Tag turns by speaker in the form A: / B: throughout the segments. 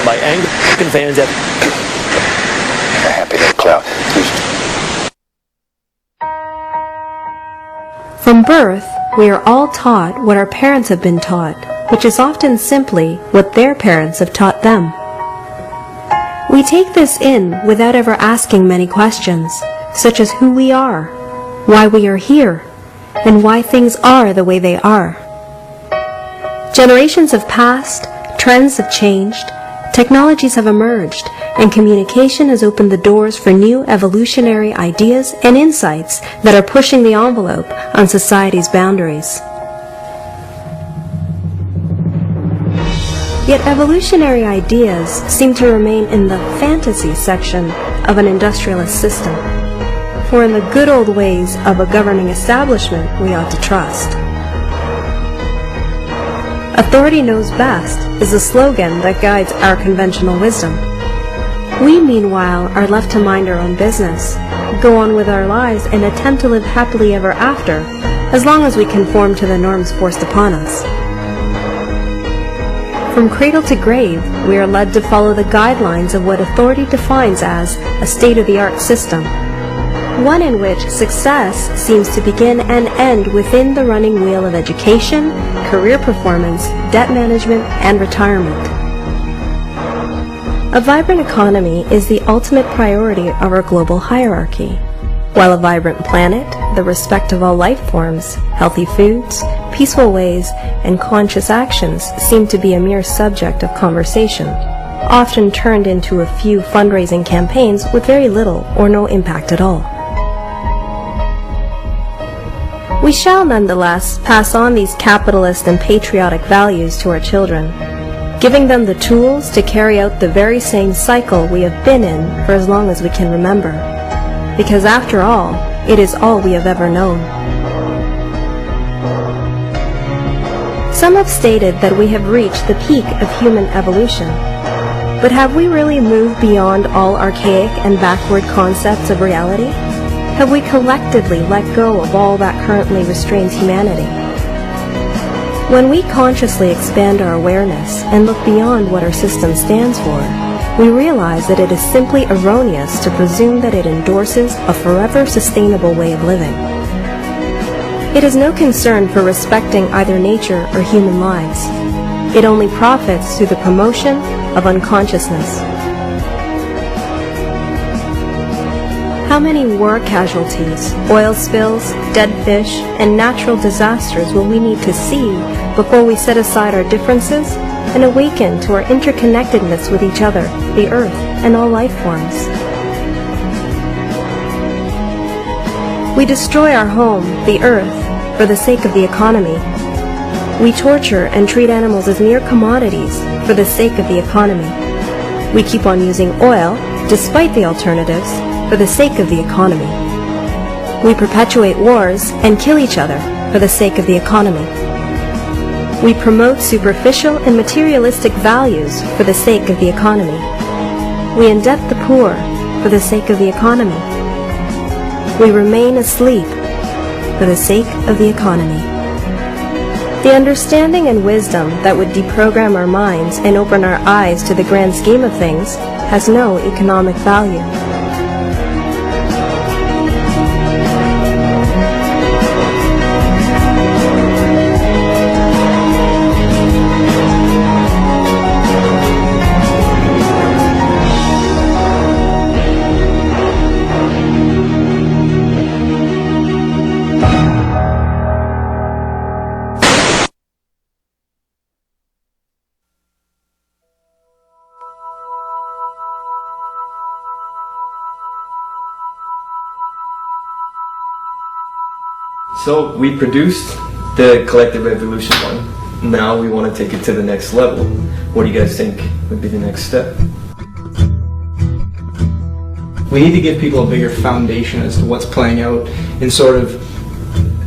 A: by Anglican fans at
B: a happy little cloud.
C: From birth, we are all taught what our parents have been taught, which is often simply what their parents have taught them. We take this in without ever asking many questions, such as who we are, why we are here, and why things are the way they are. Generations have passed, trends have changed, technologies have emerged, and communication has opened the doors for new evolutionary ideas and insights that are pushing the envelope on society's boundaries. Yet evolutionary ideas seem to remain in the fantasy section of an industrialist system. For in the good old ways of a governing establishment we ought to trust. Authority knows best is the slogan that guides our conventional wisdom. We, meanwhile, are left to mind our own business, go on with our lives, and attempt to live happily ever after, as long as we conform to the norms forced upon us. From cradle to grave, we are led to follow the guidelines of what authority defines as a state-of-the-art system, one in which success seems to begin and end within the running wheel of education, career performance, debt management, and retirement. A vibrant economy is the ultimate priority of our global hierarchy, while a vibrant planet, the respect of all life forms, healthy foods, peaceful ways, and conscious actions seem to be a mere subject of conversation, often turned into a few fundraising campaigns with very little or no impact at all. We shall nonetheless pass on these capitalist and patriotic values to our children, giving them the tools to carry out the very same cycle we have been in for as long as we can remember, because after all, it is all we have ever known. Some have stated that we have reached the peak of human evolution, but have we really moved beyond all archaic and backward concepts of reality? Have we collectively let go of all that currently restrains humanity? When we consciously expand our awareness and look beyond what our system stands for, we realize that it is simply erroneous to presume that it endorses a forever sustainable way of living. It has no concern for respecting either nature or human lives. It only profits through the promotion of unconsciousness. How many war casualties, oil spills, dead fish, and natural disasters will we need to see before we set aside our differences and awaken to our interconnectedness with each other, the earth, and all life forms? We destroy our home, the earth, for the sake of the economy. We torture and treat animals as mere commodities for the sake of the economy. We keep on using oil, despite the alternatives, for the sake of the economy. We perpetuate wars and kill each other for the sake of the economy. We promote superficial and materialistic values for the sake of the economy. We indebt the poor for the sake of the economy. We remain asleep for the sake of the economy. The understanding and wisdom that would deprogram our minds and open our eyes to the grand scheme of things has no economic value.
D: So we produced the collective evolution one. Now we want to take it to the next level. What do you guys think would be the next step?
E: We need to give people a bigger foundation as to what's playing out and sort of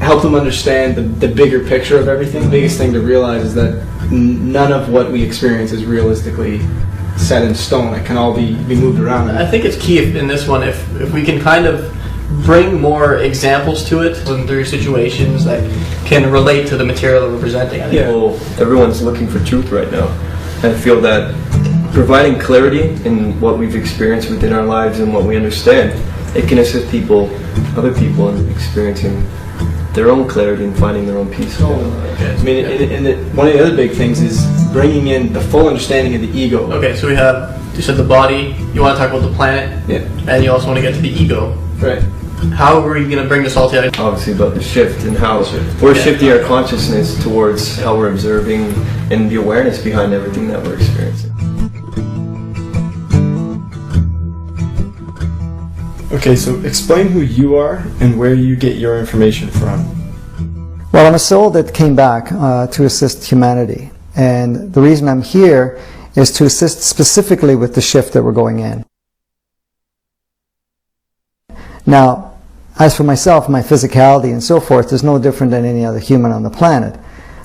E: help them understand the bigger picture of everything. The biggest thing to realize is that none of what we experience is realistically set in stone. It can all be moved around.
F: I think it's key in this one if we can kind of bring more examples to it and through situations that can relate to the material that we're presenting. I think.
D: Well, everyone's looking for truth right now. I feel that providing clarity in what we've experienced within our lives and what we understand, it can assist other people in experiencing their own clarity and finding their own peace.
E: Okay. I mean, one of the other big things is bringing in the full understanding of the ego.
F: Okay, so you said the body, you want to talk about the planet, and you also want to get to the ego.
E: Right.
F: How are you going to bring this all together?
D: Obviously about the shift and how we're shifting our consciousness towards how we're observing and the awareness behind everything that we're experiencing.
E: Okay, so explain who you are and where you get your information from.
A: Well, I'm a soul that came back to assist humanity. And the reason I'm here is to assist specifically with the shift that we're going in. Now, as for myself, my physicality and so forth is no different than any other human on the planet.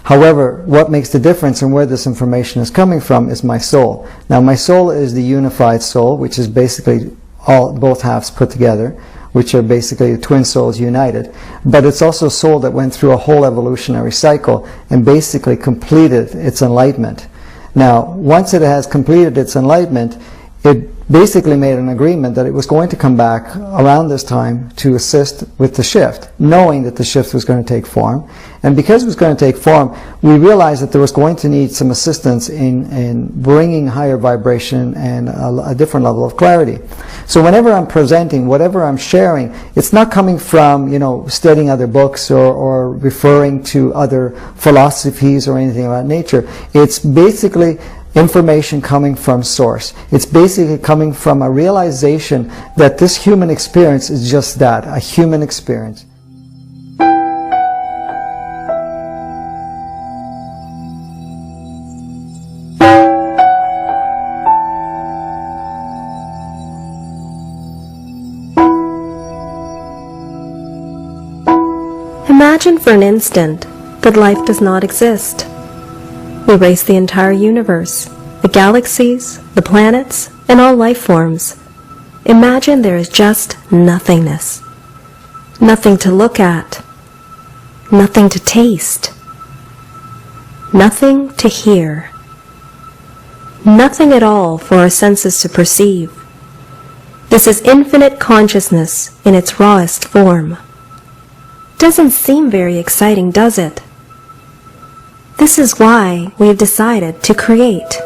A: However, what makes the difference and where this information is coming from is my soul. Now, my soul is the unified soul, which is basically both halves put together, which are basically the twin souls united. But it's also a soul that went through a whole evolutionary cycle and basically completed its enlightenment. Now, once it has completed its enlightenment, it basically made an agreement that it was going to come back around this time to assist with the shift, knowing that the shift was going to take form. And because it was going to take form, we realized that there was going to need some assistance in bringing higher vibration and a different level of clarity. So whenever I'm presenting, whatever I'm sharing, it's not coming from, studying other books or referring to other philosophies or anything of that nature. It's basically information coming from source. It's basically coming from a realization that this human experience is just that, a human experience.
C: Imagine for an instant that life does not exist. Erase the entire universe, the galaxies, the planets, and all life forms. Imagine there is just nothingness. Nothing to look at. Nothing to taste. Nothing to hear. Nothing at all for our senses to perceive. This is infinite consciousness in its rawest form. Doesn't seem very exciting, does it? This is why we've decided to create.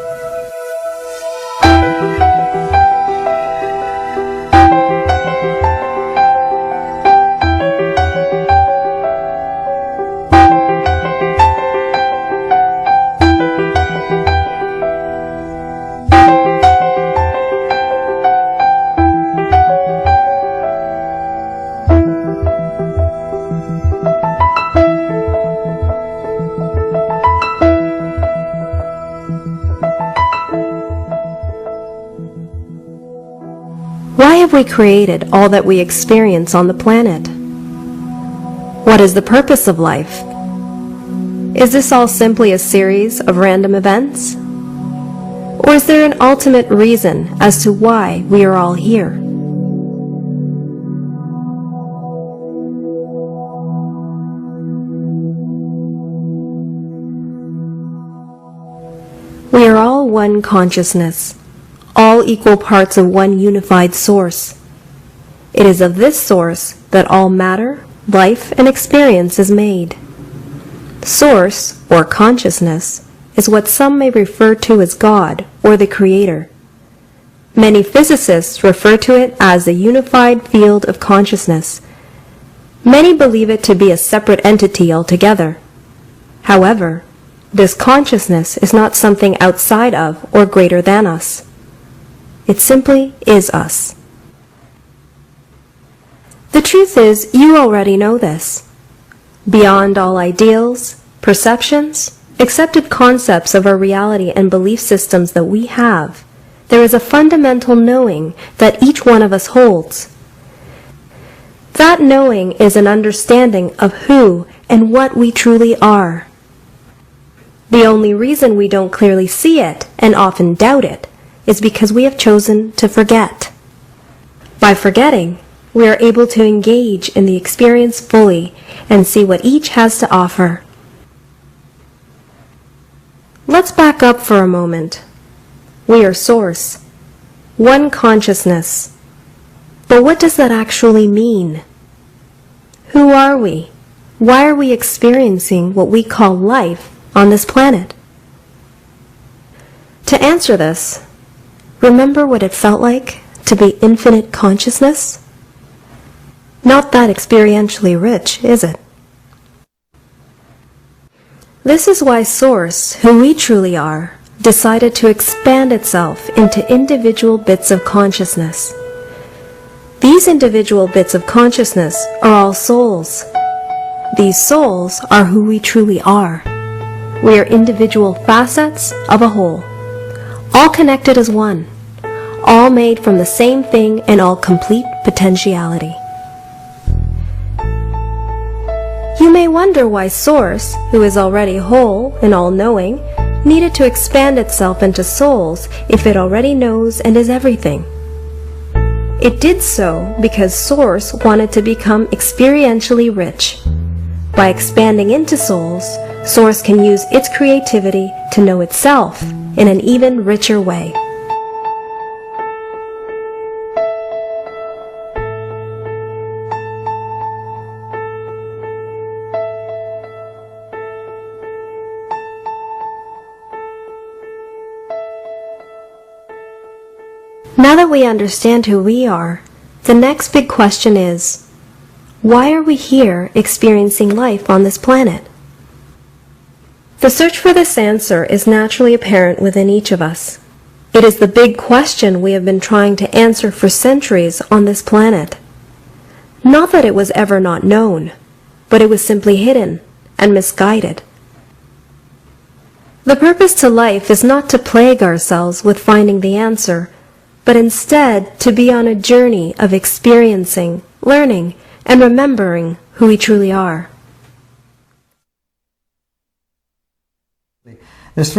C: Why have we created all that we experience on the planet? What is the purpose of life? Is this all simply a series of random events? Or is there an ultimate reason as to why we are all here? We are all one consciousness, all equal parts of one unified source. It is of this source that all matter, life, and experience is made. Source, or consciousness, is what some may refer to as God or the Creator. Many physicists refer to it as the unified field of consciousness. Many believe it to be a separate entity altogether. However, this consciousness is not something outside of or greater than us. It simply is us. The truth is, you already know this. Beyond all ideals, perceptions, accepted concepts of our reality and belief systems that we have, there is a fundamental knowing that each one of us holds. That knowing is an understanding of who and what we truly are. The only reason we don't clearly see it, and often doubt it, is because we have chosen to forget. By forgetting, we are able to engage in the experience fully and see what each has to offer. Let's back up for a moment. We are source, one consciousness. But what does that actually mean? Who are we? Why are we experiencing what we call life on this planet? To answer this, remember what it felt like to be infinite consciousness? Not that experientially rich, is it? This is why Source, who we truly are, decided to expand itself into individual bits of consciousness. These individual bits of consciousness are all souls. These souls are who we truly are. We are individual facets of a whole, all connected as one, all made from the same thing and all complete potentiality. You may wonder why Source, who is already whole and all-knowing, needed to expand itself into souls if it already knows and is everything. It did so because Source wanted to become experientially rich. By expanding into souls, Source can use its creativity to know itself in an even richer way. Now that we understand who we are, the next big question is, why are we here experiencing life on this planet? The search for this answer is naturally apparent within each of us. It is the big question we have been trying to answer for centuries on this planet. Not that it was ever not known, but it was simply hidden and misguided. The purpose to life is not to plague ourselves with finding the answer, but instead to be on a journey of experiencing, learning, and remembering who we truly are.
A: There's three